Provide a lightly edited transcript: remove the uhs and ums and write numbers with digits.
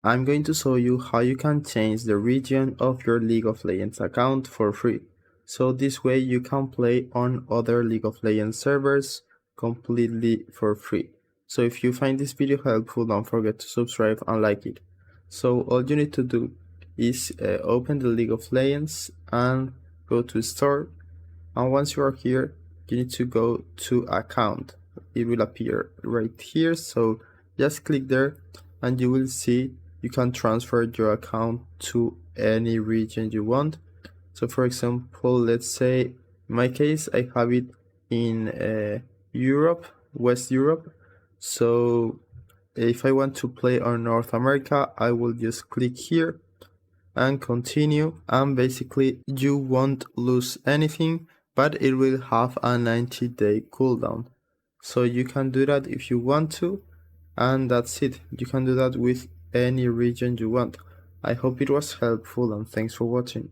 I'm going to show you how you can change the region of your League of Legends account for free. So this way you can play on other League of Legends servers completely for free. So if you find this video helpful, don't forget to subscribe and like it. So all you need to do is open the League of Legends and go to store. And once you are here, you need to go to account. It will appear right here. So just click there and you will see you can transfer your account to any region you want. So for example, let's say in my case I have it in Europe, West Europe. So if I want to play on North America, I will just click here and continue, and basically you won't lose anything, but it will have a 90-day cooldown. So you can do that if you want to, and that's it. You can do that with any region you want. I hope it was helpful and thanks for watching.